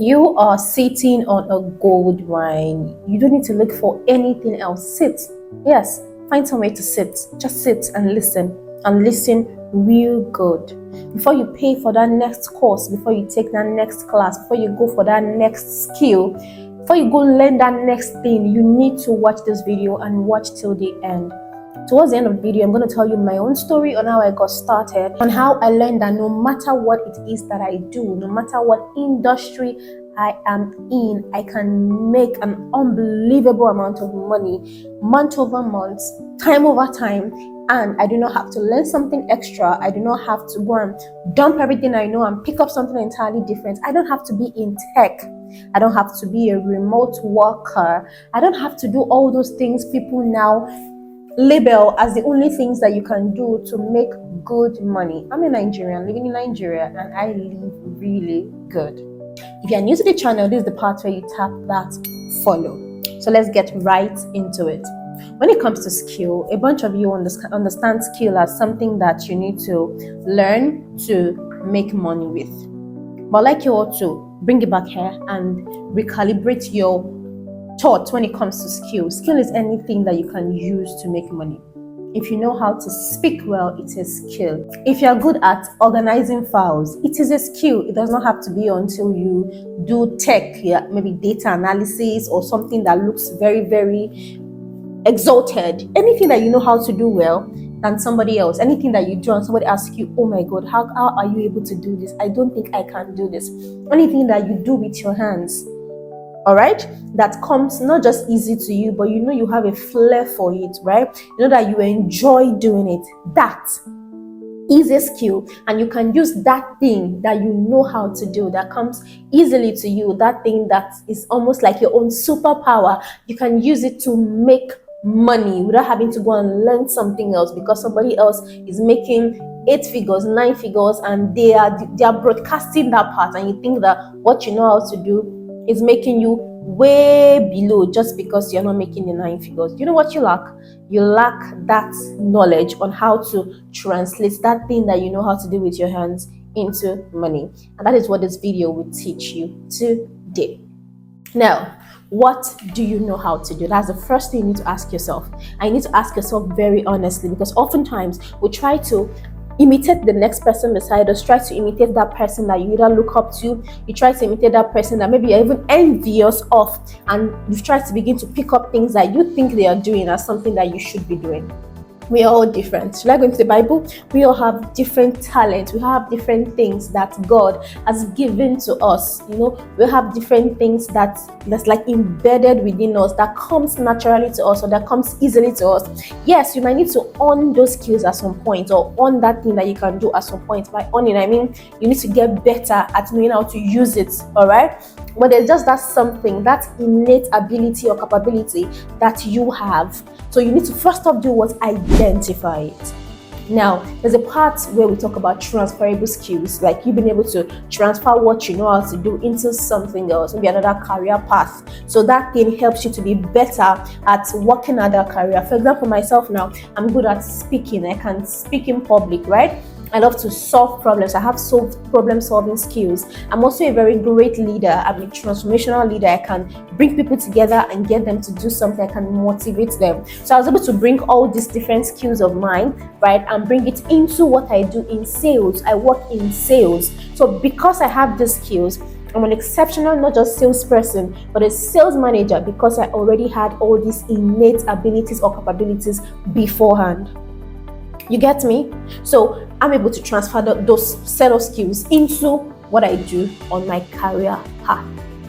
You are sitting on a gold mine. You don't need to look for anything else. Sit. Yes, find somewhere to sit. Just sit and listen real good. Before you pay for that next course, before you take that next class, before you go for that next skill, before you go learn that next thing, you need to watch this video and watch till the end. Towards the end of the video, I'm going to tell you my own story on how I got started, on how I learned that no matter what it is that I do, no matter what industry I am in, I can make an unbelievable amount of money, month over month, time over time, and I do not have to learn something extra. I do not have to go and dump everything I know and pick up something entirely different. I don't have to be in tech. I don't have to be a remote worker. I don't have to do all those things people now label as the only things that you can do to make good money. I'm a Nigerian living in Nigeria, and I live really good. If you're new to the channel, this is the part where you tap that follow. So let's get right into it. When it comes to skill, a bunch of you understand skill as something that you need to learn to make money with. But I'd like you all to bring it back here and recalibrate your thoughts when it comes to skill. Skill is anything that you can use to make money. If you know how to speak well, it is skill. If you're good at organizing files, it is a skill. It does not have to be until you do tech, maybe data analysis or something that looks very, very exalted. Anything that you know how to do well than somebody else, anything that you do and somebody asks you, oh my God, how are you able to do this? I don't think I can do this. Anything that you do with your hands, all right, that comes not just easy to you, but you know you have a flair for it, right? You know that you enjoy doing it. That is a skill, and you can use that thing that you know how to do, that comes easily to you, that thing that is almost like your own superpower. You can use it to make money without having to go and learn something else because somebody else is making 8 figures, 9 figures, and they are broadcasting that part, and you think that what you know how to do is making you way below just because you're not making the 9 figures. You know what you lack? You lack that knowledge on how to translate that thing that you know how to do with your hands into money. And that is what this video will teach you today. Now, what do you know how to do? That's the first thing you need to ask yourself. And you need to ask yourself very honestly, because oftentimes we try to imitate the next person beside us, try to imitate that person that you either look up to, you try to imitate that person that maybe you're even envious of, and you try to begin to pick up things that you think they are doing as something that you should be doing. We are all different. Should I go into the Bible? We all have different talents. We have different things that God has given to us. You know, we have different things that's like embedded within us, that comes naturally to us or that comes easily to us. Yes, you might need to own those skills at some point, or own that thing that you can do at some point. By owning, I mean you need to get better at knowing how to use it. All right. But there's just that something, that innate ability or capability that you have. So you need to first off do what? Identify it. Now, there's a part where we talk about transferable skills, like you being able to transfer what you know how to do into something else, maybe another career path. So that thing helps you to be better at working at that career. For example, myself now, I'm good at speaking. I can speak in public, right? I love to solve problems. I have problem-solving skills. I'm also a very great leader. I'm a transformational leader. I can bring people together and get them to do something. I can motivate them. So I was able to bring all these different skills of mine, right, and bring it into what I do in sales. I work in sales. So because I have these skills, I'm an exceptional, not just salesperson, but a sales manager, because I already had all these innate abilities or capabilities beforehand. You get me? So I'm able to transfer those set of skills into what I do on my career path.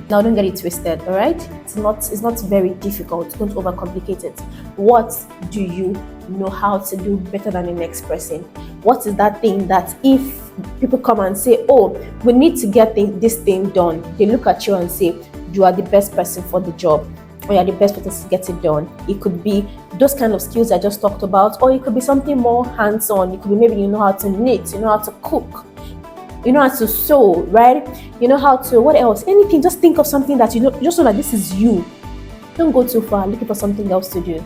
Now, don't get it twisted, all right? It's not very difficult. Don't overcomplicate it. What do you know how to do better than the next person? What is that thing that if people come and say, oh, we need to get this thing done, they look at you and say, you are the best person for the job, or you're the best person to get it done? It could be those kind of skills I just talked about, or it could be something more hands-on. It could be maybe you know how to knit, you know how to cook, you know how to sew, right? You know how to, what else? Anything. Just think of something that you know, just so that this is you. Don't go too far looking for something else to do.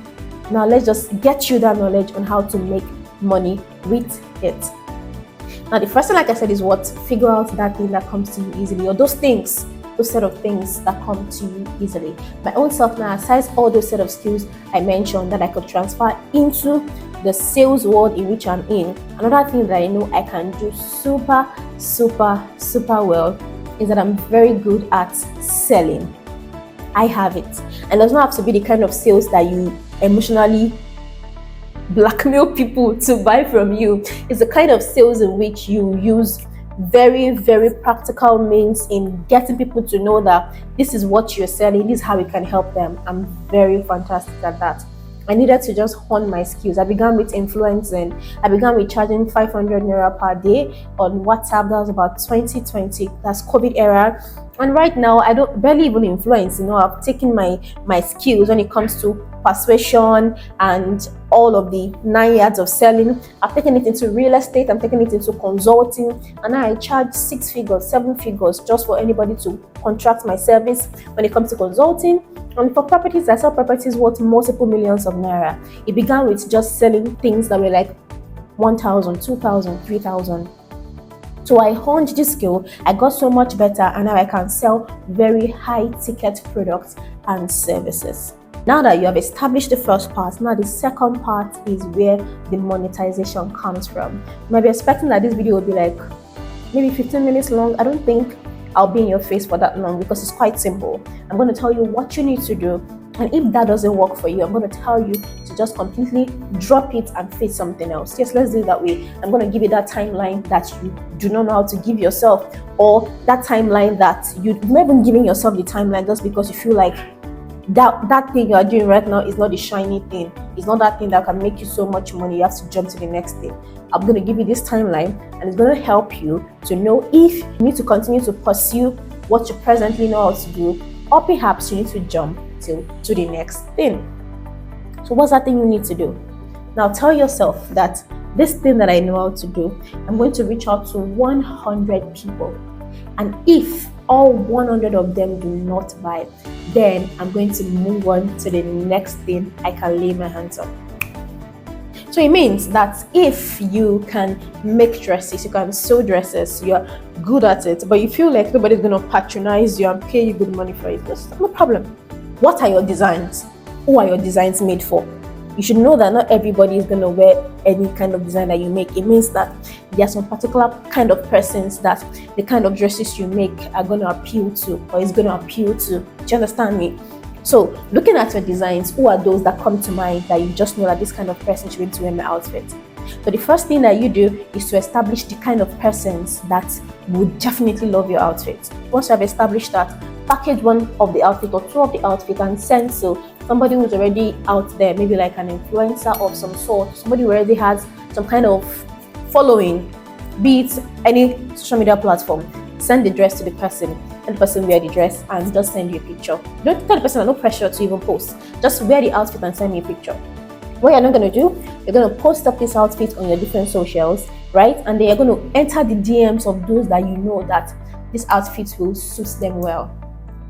Now let's just get you that knowledge on how to make money with it. Now the first thing, like I said, is what? Figure out that thing that comes to you easily, or those things those set of things that come to you easily. My own self now, aside all those set of skills I mentioned that I could transfer into the sales world in which I'm in, another thing that I know I can do super well is that I'm very good at selling. I have it. And it does not have to be the kind of sales that you emotionally blackmail people to buy from you. It's the kind of sales in which you use very practical means in getting people to know that this is what you're selling, this is how it can help them. I'm very fantastic at that. I needed to just hone my skills. I began with influencing. I began with charging 500 naira per day on WhatsApp. That was about 2020. That's COVID era. And right now, I don't barely even influence. I've taken my skills when it comes to persuasion and all of the 9 yards of selling. I've taken it into real estate. I'm taking it into consulting. And now I charge 6 figures, 7 figures just for anybody to contract my service when it comes to consulting. And for properties, I sell properties worth multiple millions of naira. It began with just selling things that were like 1,000, 2,000, 3,000. So I honed this skill, I got so much better, and now I can sell very high ticket products and services. Now that you have established the first part, now the second part is where the monetization comes from. You might be expecting that this video will be like maybe 15 minutes long. I don't think I'll be in your face for that long because it's quite simple. I'm going to tell you what you need to do, and if that doesn't work for you, I'm going to tell you to just completely drop it and face something else. Yes, let's do it that way. I'm going to give you that timeline that you do not know how to give yourself, or that timeline that you've never been giving yourself the timeline just because you feel like that thing you are doing right now is not the shiny thing. It's not that thing that can make you so much money. You have to jump to the next thing. I'm going to give you this timeline, and it's going to help you to know if you need to continue to pursue what you presently know how to do, or perhaps you need to jump to the next thing. So what's that thing you need to do? Now tell yourself that this thing that I know how to do, I'm going to reach out to 100 people. And if all 100 of them do not buy, then I'm going to move on to the next thing I can lay my hands on. So it means that if you can make dresses, you can sew dresses, you're good at it, but you feel like nobody's going to patronize you and pay you good money for it, that's no problem. What are your designs? Who are your designs made for? You should know that not everybody is going to wear any kind of design that you make. It means that there are some particular kind of persons that the kind of dresses you make are going to appeal to, or is going to appeal to. Do you understand me? So looking at your designs, who are those that come to mind that you just know that this kind of person should be to wear my outfit? So the first thing that you do is to establish the kind of persons that would definitely love your outfit. Once you have established that, package one of the outfit or two of the outfit and send to somebody who's already out there, maybe like an influencer of some sort, somebody who already has some kind of following, be it any social media platform. Send the dress to the person, and the person wear the dress and just send you a picture. Don't tell the person, no pressure to even post. Just wear the outfit and send me a picture. What you're not going to do, you're going to post up this outfit on your different socials, right? And then you're going to enter the DMs of those that you know that this outfit will suit them well.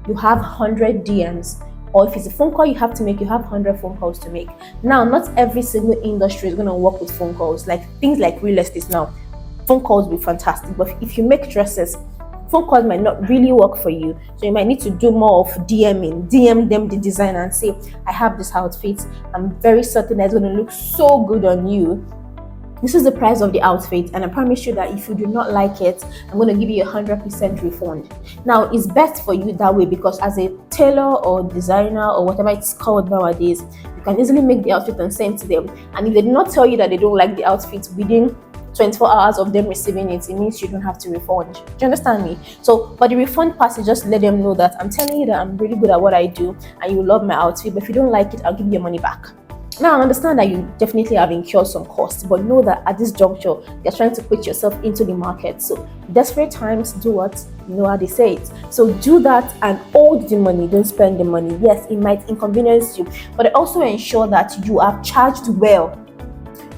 You have 100 DMs, or if it's a phone call you have to make, you have 100 phone calls to make. Now, not every single industry is going to work with phone calls. Like things like real estate now, phone calls will be fantastic. But if you make dresses, phone calls might not really work for you. So you might need to do more of DMing. DM them the design and say, I have this outfit. I'm very certain that it's going to look so good on you. This is the price of the outfit, and I promise you that if you do not like it, I'm going to give you 100% refund. Now, it's best for you that way because as a tailor or designer or whatever it's called nowadays, you can easily make the outfit and send to them. And if they do not tell you that they don't like the outfit within 24 hours of them receiving it, it means you don't have to refund. Do you understand me? So, but the refund part is just let them know that I'm telling you that I'm really good at what I do and you love my outfit, but if you don't like it, I'll give you your money back. Now, I understand that you definitely have incurred some costs, but know that at this juncture, you're trying to put yourself into the market. So, desperate times, do what? You know how they say it. So, do that and hold the money, don't spend the money. Yes, it might inconvenience you, but also ensure that you have charged well.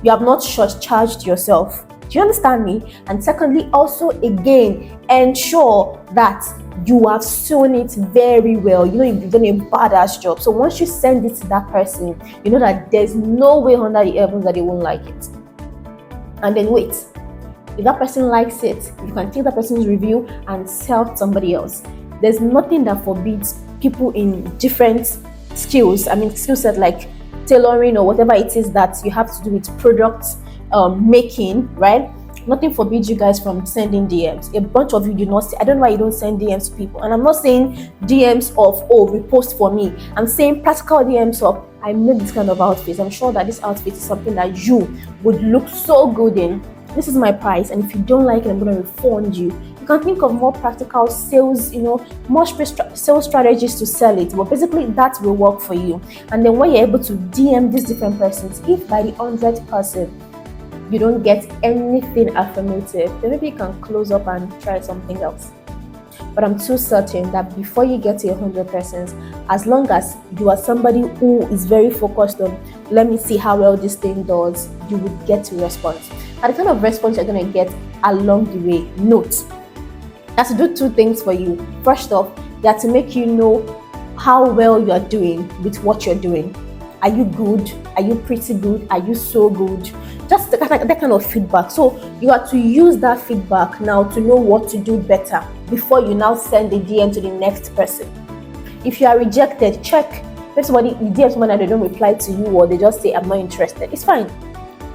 You have not charged yourself. Do you understand me? And secondly, also again, ensure that you have sewn it very well. You know, you've done a badass job. So once you send it to that person, you know that there's no way under the heavens that they won't like it. And then wait. If that person likes it, you can take that person's review and sell to somebody else. There's nothing that forbids people in different skills, skill set like tailoring or whatever it is that you have to do with product making, right? Nothing forbids you guys from sending DMs. A bunch of you do not see. I don't know why you don't send DMs to people. And I'm not saying DMs of, oh, repost for me. I'm saying practical DMs of, I made this kind of outfit. I'm sure that this outfit is something that you would look so good in. This is my price. And if you don't like it, I'm going to refund you. You can think of more practical sales, more sales strategies to sell it. But basically, that will work for you. And then when you're able to DM these different persons, if by the 100th person, you don't get anything affirmative, then maybe you can close up and try something else. But I'm too certain that before you get to 100 persons, as long as you are somebody who is very focused on, let me see how well this thing does, you would get a response. And the kind of response you're going to get along the way, note, that's to do two things for you. First off, that's to make you know how well you are doing with what you're doing. Are you good? Are you pretty good? Are you so good? Just that kind of feedback. So you have to use that feedback now to know what to do better before you now send the DM to the next person. If you are rejected, check. If somebody, you DM someone and they don't reply to you, or they just say, I'm not interested, it's fine.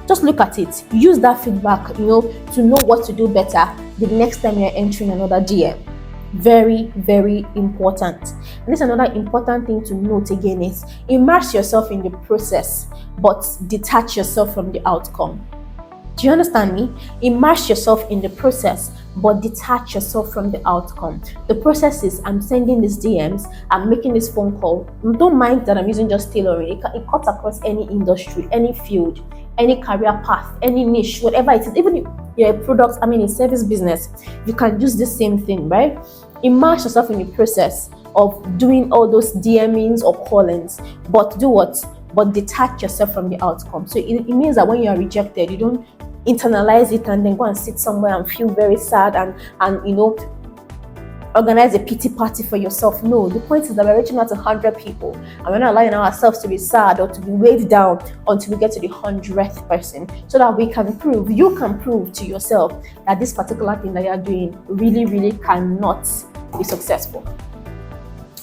Just look at it. Use that feedback, to know what to do better the next time you're entering another DM. Very, very important. And this is another important thing to note again is immerse yourself in the process, but detach yourself from the outcome. Do you understand me? Immerse yourself in the process, but detach yourself from the outcome. The process is, I'm sending these DMs, I'm making this phone call. Don't mind that I'm using just tailoring. It cuts across any industry, any field, any career path, any niche, whatever it is. Even if you're a product, a service business, you can use the same thing, right? Immerse yourself in the process of doing all those DMings or callings, but do what? But detach yourself from the outcome. So it means that when you are rejected, you don't internalize it and then go and sit somewhere and feel very sad and organize a pity party for yourself. No, the point is that we're reaching out to 100 people and we're not allowing ourselves to be sad or to be weighed down until we get to the 100th person, so that you can prove to yourself that this particular thing that you're doing really, really cannot be successful.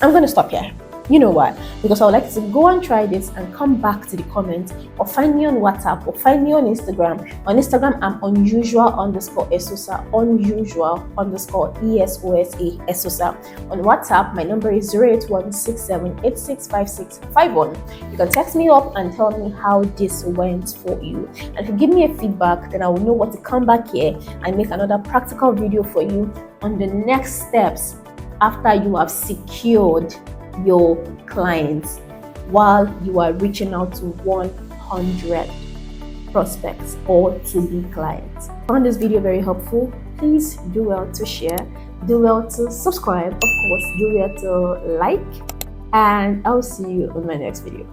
I'm going to stop here. You know why? Because I would like you to go and try this and come back to the comments, or find me on WhatsApp, or find me on Instagram. On Instagram, I'm unusual_esosa, unusual_ESOSA esosa. On WhatsApp, my number is 08167865651. You can text me up and tell me how this went for you. And if you give me a feedback, then I will know what to come back here and make another practical video for you on the next steps after you have secured your clients while you are reaching out to 100 prospects or to-be clients. I found this video very helpful. Please do well to share, do well to subscribe, of course, do well to like, and I'll see you on my next video.